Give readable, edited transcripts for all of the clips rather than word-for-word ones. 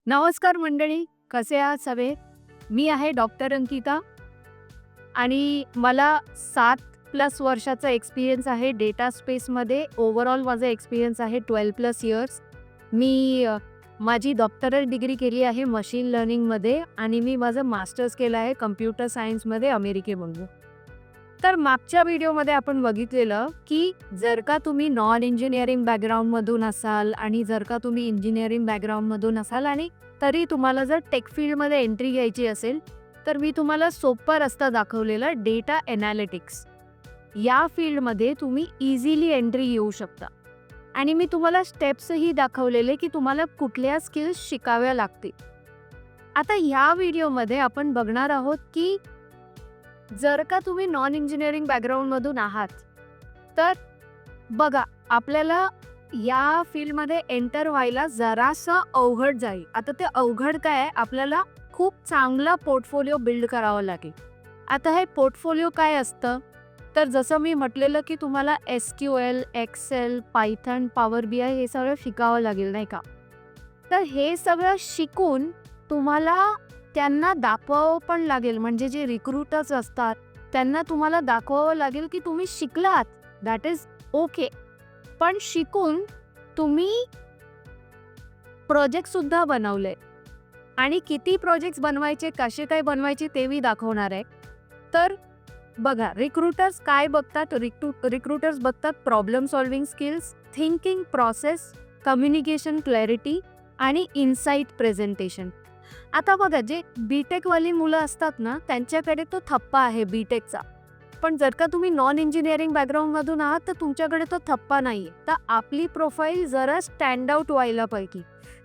नमस्कार मंडळी, कसे आहात सगळे? मी आहे डॉक्टर अंकिता आणि मला 7+ वर्षाचा एक्सपिरियन्स आहे डेटा स्पेसमध्ये. ओव्हरऑल माझा एक्सपिरियन्स आहे 12+ इयर्स. मी माझी डॉक्टरल डिग्री केली आहे मशीन लर्निंगमध्ये आणि मी माझं मास्टर्स केलं आहे कम्प्युटर सायन्समध्ये अमेरिकेमधून. तर मागच्या व्हिडिओमध्ये आपण बघितलेलं की जर का तुम्ही नॉन इंजिनिअरिंग बॅकग्राऊंडमधून असाल आणि जर का तुम्ही इंजिनिअरिंग बॅकग्राऊंडमधून असाल आणि तरी तुम्हाला जर टेक फील्डमध्ये एंट्री घ्यायची असेल तर मी तुम्हाला सोपा रस्ता दाखवलेला डेटा ॲनालिटिक्स. या फील्डमध्ये तुम्ही इझिली एंट्री येऊ शकता आणि मी तुम्हाला स्टेप्सही दाखवलेले की तुम्हाला कुठल्या स्किल्स शिकाव्या लागतील. आता ह्या व्हिडिओमध्ये आपण बघणार आहोत की जर का तुम्ही नॉन इंजिनिअरिंग बॅकग्राऊंडमधून आहात तर बघा, आपल्याला या फील्डमध्ये एंटर व्हायला जरासं अवघड जाईल. आता ते अवघड काय आहे, आपल्याला खूप चांगला पोर्टफोलिओ बिल्ड करावा लागेल. आता हे पोर्टफोलिओ काय असतं, तर जसं मी म्हटलेलं की तुम्हाला SQL, Excel, Python, power BI हे सगळं शिकावं लागेल, नाही का? तर हे सगळं शिकून तुम्हाला त्यांना दाखवावं पण लागेल, म्हणजे जे रिक्रुटर्स असतात त्यांना तुम्हाला दाखवावं लागेल की तुम्ही शिकलात, दॅट इज ओके. पण शिकून तुम्ही प्रोजेक्टसुद्धा बनवले आणि किती प्रोजेक्ट्स बनवायचे, कसे काय बनवायचे ते मी दाखवणार आहे. तर बघा, रिक्रुटर्स काय बघतात, रिक्रुटर्स बघतात problem solving skills, thinking process, communication clarity आणि इनसाइट प्रेझेंटेशन. आता बघा, जे बीटेकवाली मुलं असतात ना त्यांच्याकडे तो थप्पा आहे बीटेकचा. पण जर का तुम्ही नॉन इंजिनिअरिंग बॅकग्राऊंडमधून आहात तर तुमच्याकडे तो थप्पा नाही आहे. तर आपली प्रोफाईल जरा स्टँड आऊट व्हायला पाहिजे.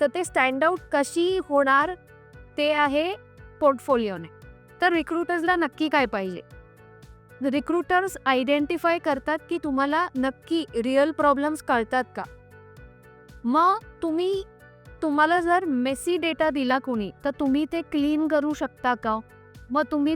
तर ते स्टँड आऊट कशी होणार ते आहे पोर्टफोलिओने. तर रिक्रुटर्सला नक्की काय पाहिजे, रिक्रुटर्स आयडेंटिफाय करतात की तुम्हाला नक्की रिअल प्रॉब्लेम्स कळतात का. मग तुम्हाला जर मेसी डेटा दिला कोणी तर तुम्ही ते क्लीन करू शकता का. मग तुम्ही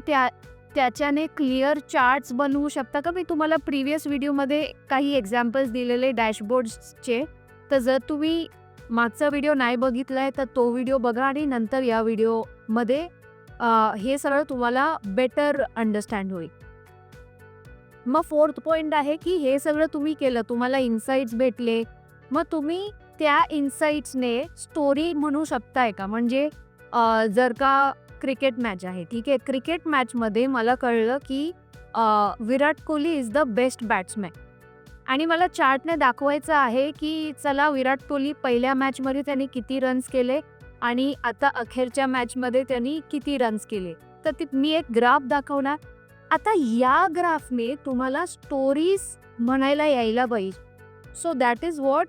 त्याच्याने क्लिअर चार्ट्स बनवू शकता का. मी तुम्हाला प्रिव्हियस व्हिडिओमध्ये काही एक्झाम्पल्स दिलेले डॅशबोर्ड्सचे. तर जर तुम्ही मागचा व्हिडिओ नाही बघितला आहे तर तो व्हिडिओ बघा आणि नंतर या व्हिडिओमध्ये हे सगळं तुम्हाला बेटर अंडरस्टँड होईल. मग 4th पॉईंट आहे की हे सगळं तुम्ही केलं, तुम्हाला इन्साइट्स भेटले, मग तुम्ही त्या इन्साइट्सने स्टोरी म्हणू शकताय का. म्हणजे जर का क्रिकेट मॅच आहे, ठीक आहे, क्रिकेट मॅचमध्ये मला कळलं की Virat Kohli is the best batsman आणि मला चार्टने दाखवायचं आहे की चला विराट कोहली पहिल्या मॅचमध्ये त्यांनी किती रन्स केले आणि आता अखेरच्या मॅचमध्ये त्यांनी किती रन्स केले. तर मी एक ग्राफ दाखवणार. आता या ग्राफने तुम्हाला स्टोरीज म्हणायला यायला पाहिजे. So that is what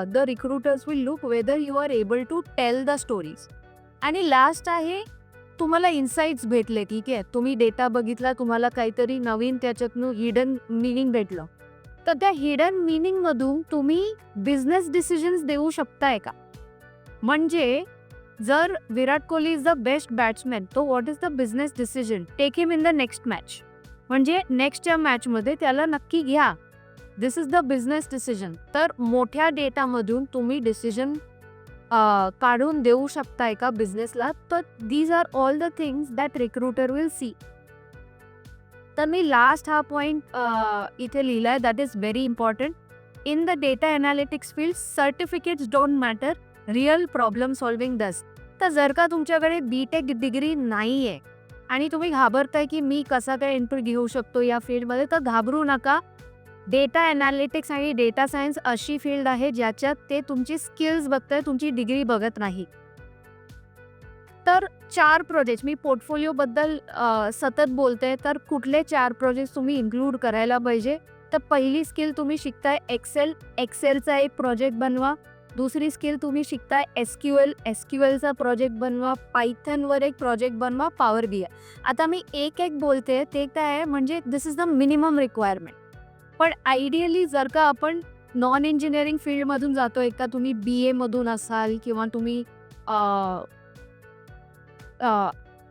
the recruiters will look whether you are able to tell the stories. आणि लास्ट आहे, तुम्हाला इन्साइट्स भेटले, ठीक आहे, तुम्ही डेटा बघितला, तुम्हाला काहीतरी नवीन त्याच्यातनं हिडन मिनिंग भेटलं. तर त्या हिडन मिनिंगमधून तुम्ही बिझनेस डिसिजन्स देऊ शकताय का. म्हणजे जर Virat Kohli is the best batsman, तो what is the business decision, take him in the next match. म्हणजे नेक्स्टच्या मॅचमध्ये त्याला नक्की घ्या. This is the business decision. तर मोठ्या डेटामधून तुम्ही डिसिजन काढून देऊ शकताय का बिझनेसला. तर these are all the things that recruiter will see. तर मी लास्ट हा पॉईंट इथे लिहिला आहे, that is very important. In the data analytics field certificates don't matter, real problem solving does. तर जर का तुमच्याकडे बीटेक डिग्री नाही आहे आणि तुम्ही घाबरताय की मी कसा काय एंट्री घेऊ शकतो या फील्डमध्ये, तर घाबरू नका. डेटा ॲनालिटिक्स आणि डेटा सायन्स अशी फील्ड आहे ज्याच्यात ते तुमची स्किल्स बघताय, तुमची डिग्री बघत नाही. तर 4 प्रोजेक्ट, मी पोर्टफोलिओबद्दल सतत बोलते, तर कुठले 4 प्रोजेक्ट तुम्ही इन्क्लूड करायला पाहिजे. तर पहिली स्किल तुम्ही शिकताय एक्सेलचा एक प्रोजेक्ट बनवा. दुसरी स्किल तुम्ही शिकताय SQLचा प्रोजेक्ट बनवा. पायथनवर एक प्रोजेक्ट बनवा. Power BI. आता मी एक बोलते, ते काय आहे, म्हणजे दिस इज द मिनिमम रिक्वायरमेंट. पण आयडियली जर का आपण नॉन इंजिनिअरिंग फील्डमधून जातोय, का तुम्ही BA मधून असाल किंवा तुम्ही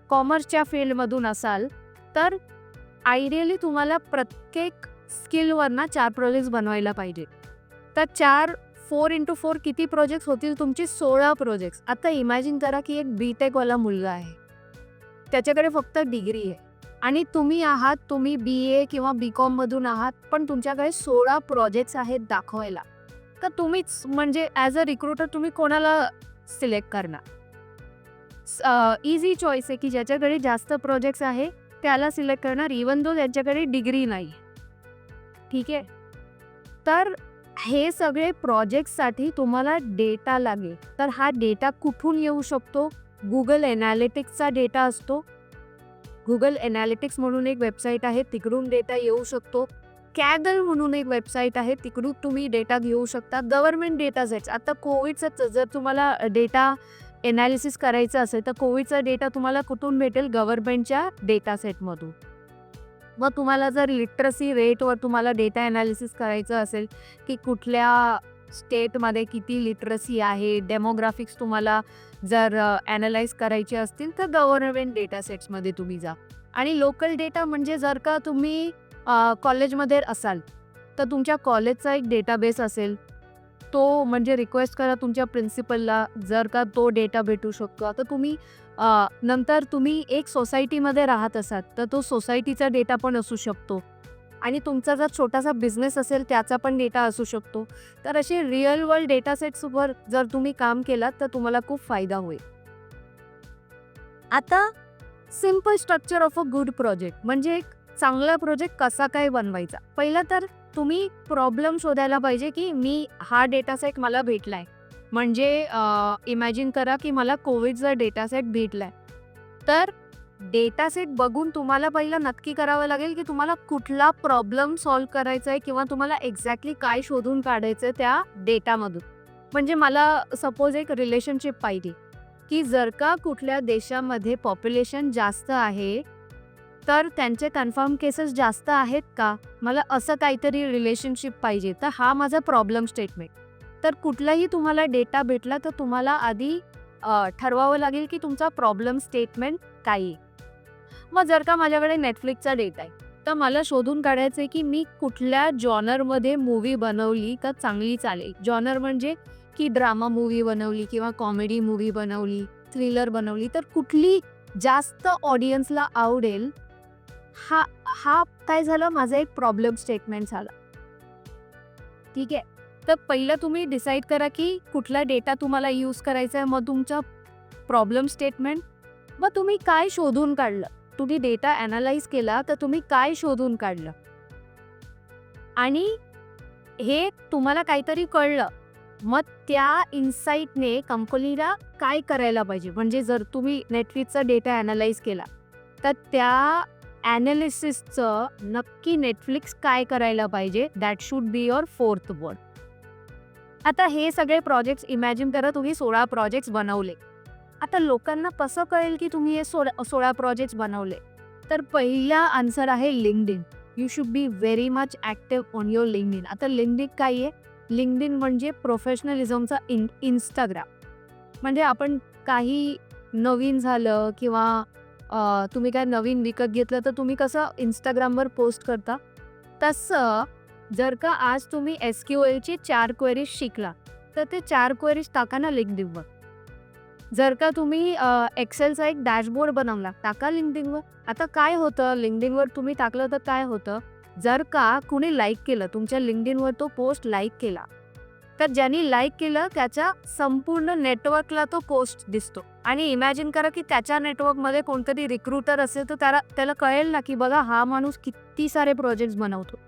कॉमर्सच्या फील्डमधून असाल, तर आयडियली तुम्हाला प्रत्येक स्किलवरनं 4 प्रोजेक्ट्स बनवायला पाहिजे. तर 4 4x4 किती प्रोजेक्ट्स होतील तुमची? 16 प्रोजेक्ट्स. आता इमॅजिन करा की एक BTech-वाला मुलगा आहे, त्याच्याकडे फक्त डिग्री आहे आणि तुम्ही BA किंवा BCom मधून आहात, पण तुमच्याकडे 16 प्रोजेक्ट्स आहेत दाखवायला. तर तुम्हीच म्हणजे ॲज अ रिक्रुटर तुम्ही कोणाला सिलेक्ट करणार? इझी चॉईस आहे की ज्याच्याकडे जास्त प्रोजेक्ट्स आहे त्याला सिलेक्ट करणार, इवन दो त्यांच्याकडे डिग्री नाही. ठीक आहे. तर हे सगळे प्रोजेक्ट्ससाठी तुम्हाला डेटा लागेल. तर हा डेटा कुठून येऊ शकतो? गुगल एनालिटिक्सचा डेटा असतो. गुगल एनालिटिक्स म्हणून एक वेबसाईट आहे, तिकडून डेटा येऊ शकतो. कॅगल म्हणून एक वेबसाईट आहे, तिकडून तुम्ही डेटा घेऊ शकता. गव्हर्नमेंट डेटा सेट्स, आता कोविडचं जर तुम्हाला डेटा एनालिसिस करायचं असेल तर कोविडचा डेटा तुम्हाला कुठून भेटेल? गव्हर्नमेंटच्या डेटा सेटमधून. मग तुम्हाला जर लिटरसी रेटवर तुम्हाला डेटा एनालिसिस करायचं असेल की कुठल्या स्टेटमध्ये किती लिटरसी आहे, डेमोग्राफिक्स तुम्हाला जर ॲनालाइज करायचे असतील तर गव्हर्नमेंट डेटा सेट्समध्ये तुम्ही जा. आणि लोकल डेटा म्हणजे जर का तुम्ही कॉलेजमध्ये असाल तर तुमच्या कॉलेजचा एक डेटाबेस असेल, तो म्हणजे रिक्वेस्ट करा तुमच्या प्रिन्सिपलला, जर का तो डेटा भेटू शकतो. आता तुम्ही नंतर तुम्ही एक सोसायटीमध्ये राहत असाल तर तो सोसायटीचा डेटा पण असू शकतो आणि तुमचा जर छोटासा बिझनेस असेल त्याचा पण डेटा असू शकतो. तर असे रिअल वर्ल्ड डेटा सेट्सवर जर तुम्ही काम केलात तर तुम्हाला खूप फायदा होईल. आता simple structure of a good project म्हणजे एक चांगला प्रोजेक्ट कसा काय बनवायचा. पहिला तर तुम्ही प्रॉब्लेम शोधायला पाहिजे की मी हा डेटा सेट मला भेटलाय, म्हणजे इमॅजिन करा की मला कोविडचा डेटा सेट भेटलाय. तर डेटा सेट बघून तुम्हाला पहिलं नक्की करावं लागेल की तुम्हाला कुठला प्रॉब्लेम सॉल्व्ह करायचा आहे किंवा तुम्हाला एक्झॅक्टली काय शोधून काढायचं आहे त्या डेटामधून. म्हणजे मला सपोज एक रिलेशनशिप पाहिजे की जर का कुठल्या देशामध्ये पॉप्युलेशन जास्त आहे तर त्यांचे कन्फर्म केसेस जास्त आहेत का, मला असं काहीतरी रिलेशनशिप पाहिजे. तर हा माझा प्रॉब्लेम स्टेटमेंट. तर कुठलाही तुम्हाला डेटा भेटला तर तुम्हाला आधी ठरवावं लागेल की तुमचा प्रॉब्लेम स्टेटमेंट काय आहे. मग जर का माझ्याकडे नेटफ्लिक्सचा डेटा आहे तर मला शोधून काढायचं आहे की मी कुठल्या जॉनरमध्ये मूवी बनवली का चांगली चालेल. जॉनर म्हणजे की ड्रामा मूवी बनवली किंवा कॉमेडी मूवी बनवली, थ्रिलर बनवली, तर कुठली जास्त ऑडियन्सला आवडेल. हा काय झालं, माझा एक प्रॉब्लेम स्टेटमेंट झाला. ठीक आहे. तर पहिलं तुम्ही डिसाईड करा की कुठला डेटा तुम्हाला यूज करायचा आहे, मग तुमचा प्रॉब्लेम स्टेटमेंट, मग तुम्ही काय शोधून काढलं. तुम्ही डेटा ॲनालाइज केला तर तुम्ही काय शोधून काढलं आणि हे तुम्हाला काहीतरी कळलं. मग त्या इन्साईटने कंपनीला काय करायला पाहिजे. म्हणजे जर तुम्ही नेटफ्लिक्सचा डेटा ॲनालाइज केला तर त्या ॲनालिसिसचं नक्की नेटफ्लिक्स काय करायला पाहिजे, that should be your fourth word. आता हे सगळे प्रोजेक्ट्स इमॅजिन करा तुम्ही 16 प्रोजेक्ट्स बनवले. आता लोकांना कसं कळेल की तुम्ही हे 16 प्रोजेक्ट्स बनवले. तर पहिला आन्सर आहे LinkedIn. You should be very much active on your LinkedIn. आता लिंक्डइन काय आहे? लिंक्डइन म्हणजे प्रोफेशनलिझमचा इंस्टाग्राम. म्हणजे आपण काही नवीन झालं किंवा तुम्ही काय नवीन विकत घेतलं तर तुम्ही कसं इंस्टाग्रामवर पोस्ट करता, तसं जर का आज तुम्ही SQLची 4 क्वेरीज शिकला तर ते 4 क्वेरीज टाका ना लिंक्डइनवर. जर का तुम्ही एक्सेलचा एक डॅशबोर्ड बनवला, टाका लिंक्डइनवर. आता काय होतं, लिंक्डइनवर तुम्ही टाकलं तर काय होतं, जर का कुणी लाईक केलं तुमच्या लिंक्डइनवर, तो पोस्ट लाईक केला, तर ज्यांनी लाईक केलं त्याच्या संपूर्ण नेटवर्कला तो पोस्ट दिसतो. आणि इमॅजिन करा की त्याच्या नेटवर्कमध्ये कोणतरी रिक्रुटर असेल तर त्याला कळेल ना की बघा हा माणूस किती सारे प्रोजेक्ट्स बनवतो.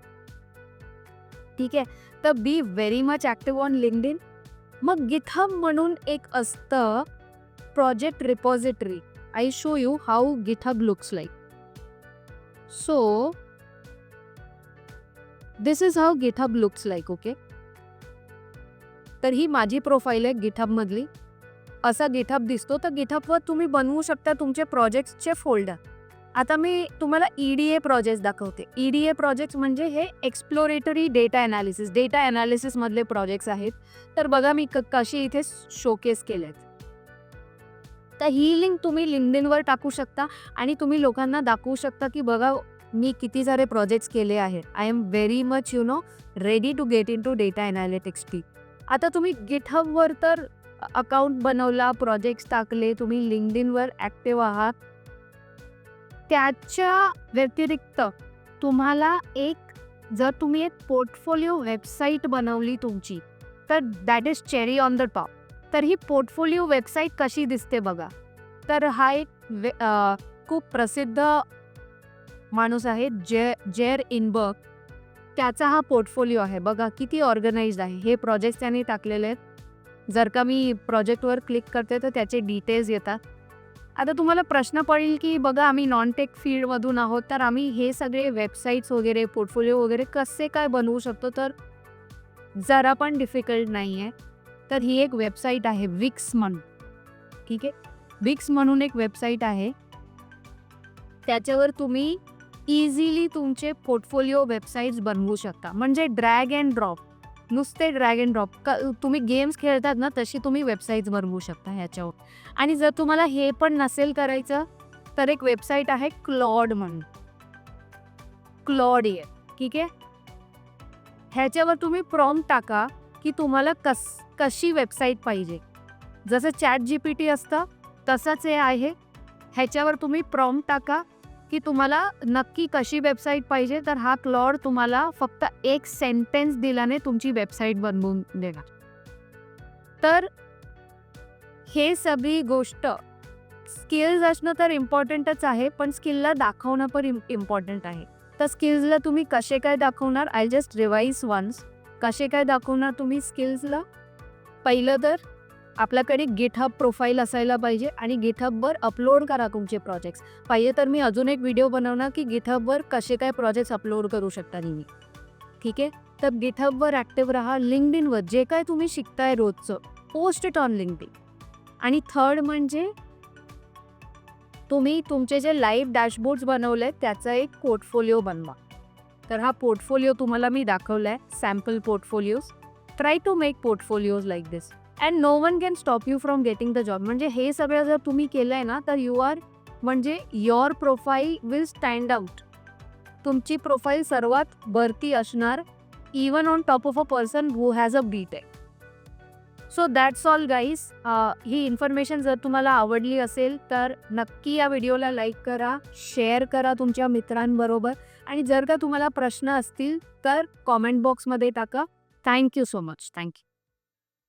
ठीक आहे. तर be very much active on LinkedIn. मग गिटहब म्हणून एक असतं project repository. I show you how GitHub looks like. So this is how GitHub looks like. Okay. तर ही माझी प्रोफाईल आहे गिटहबमधली. असा गिटहब दिसतो. तर गिटहबवर तुम्ही बनवू शकता तुमचे प्रोजेक्ट्सचे फोल्डर. आता मी तुम्हाला EDA प्रोजेक्ट्स दाखवते. EDA प्रोजेक्ट्स म्हणजे हे एक्सप्लोरेटरी डेटा ॲनालिसिसमधले प्रोजेक्ट्स आहेत. तर बघा मी कशी इथे शोकेस केलेत. तर ही लिंक तुम्ही लिंक्डइनवर टाकू शकता आणि तुम्ही लोकांना दाखवू शकता की बघा मी किती सारे प्रोजेक्ट्स केले आहेत. I am very much ready to get in to data analytics team. आता तुम्ही GitHubवर तर अकाउंट बनवला, प्रोजेक्ट्स टाकले, तुम्ही LinkedInवर ॲक्टिव्ह आहात. त्याच्या व्यतिरिक्त तुम्हाला जर तुम्ही एक पोर्टफोलिओ वेबसाईट बनवली तुमची, तर that is cherry on the top. तर ही पोर्टफोलिओ वेबसाईट कशी दिसते बघा. तर हा एक खूप प्रसिद्ध माणूस आहे जेर इनबर्ग. त्याचा हा पोर्टफोलिओ आहे. बघा किती ऑर्गनाइज्ड आहे. हे प्रोजेक्ट्स त्यांनी टाकलेले आहेत. जर का मी प्रोजेक्टवर क्लिक करते तर त्याचे डिटेल्स येतात. आता तुम्हाला प्रश्न पडेल की बघा आम्ही नॉन टेक फील्डमधून आहोत, तर आम्ही हे सगळे वेबसाईट्स वगैरे, पोर्टफोलिओ वगैरे कसे काय बनवू शकतो? तर जरा पण डिफिकल्ट नाही आहे. तर ही एक वेबसाईट आहे विक्स म्हणून. ठीक आहे. विक्स म्हणून एक वेबसाईट आहे. त्याच्यावर तुम्ही इझिली तुमचे पोर्टफोलिओ वेबसाईट्स बनवू शकता. म्हणजे ड्रॅग अँड ड्रॉप, नुसते ड्रॅग अँड ड्रॉप. तुम्ही गेम्स खेळतात ना, तशी तुम्ही वेबसाईट्स बनवू शकता ह्याच्यावर. आणि जर तुम्हाला हे पण नसेल करायचं, तर एक वेबसाईट आहे क्लॉड म्हणून. क्लॉड ठीक आहे. ह्याच्यावर तुम्ही प्रॉम्प्ट टाका की तुम्हाला कशी वेबसाईट पाहिजे. जसं ChatGPT असतं तसंच हे आहे. ह्याच्यावर तुम्ही प्रॉम्प्ट टाका की तुम्हाला नक्की कशी वेबसाईट पाहिजे, तर हा क्लॉड तुम्हाला फक्त एक सेंटेन्स दिल्याने तुमची वेबसाईट बनवून देणार. तर हे सगळी गोष्ट स्किल्स असणं तर इम्पॉर्टंटच आहे, पण स्किलला दाखवणं पण इम्पॉर्टंट आहे. तर स्किल्सला तुम्ही कसे काय दाखवणार? I just revise once. कसे काय दाखवणार तुम्ही स्किल्सला? पहिलं तर आपल्याकडे GitHub प्रोफाईल असायला पाहिजे आणि GitHubवर अपलोड करा तुमचे प्रोजेक्ट्स. पाहिजे तर मी अजून एक व्हिडिओ बनवणार की GitHubवर कसे काय प्रोजेक्ट्स अपलोड करू शकता तुम्ही. ठीक आहे. तर GitHubवर ॲक्टिव्ह राहा. LinkedInवर जे काय तुम्ही शिकताय रोजचं, पोस्ट इट ऑन LinkedIn. आणि थर्ड म्हणजे तुम्ही तुमचे जे लाईव्ह डॅशबोर्ड्स बनवले त्याचा एक पोर्टफोलिओ बनवा. तर हा पोर्टफोलिओ तुम्हाला मी दाखवलाय, sample portfolios. Try to make portfolios like this and no one can stop you from getting the job. म्हणजे हे सगळं जर तुम्ही केलंय ना, तर म्हणजे your profile will stand out. तुमची प्रोफाईल सर्वात वरती असणार, even on top of a person who has a BTech. So that's all guys. ही इन्फॉर्मेशन जर तुम्हाला आवडली असेल तर नक्की या व्हिडिओला लाईक करा, शेअर करा तुमच्या मित्रांबरोबर. आणि जर का तुम्हाला प्रश्न असतील तर कॉमेंट बॉक्समध्ये टाका. Thank you so much. थँक्यू.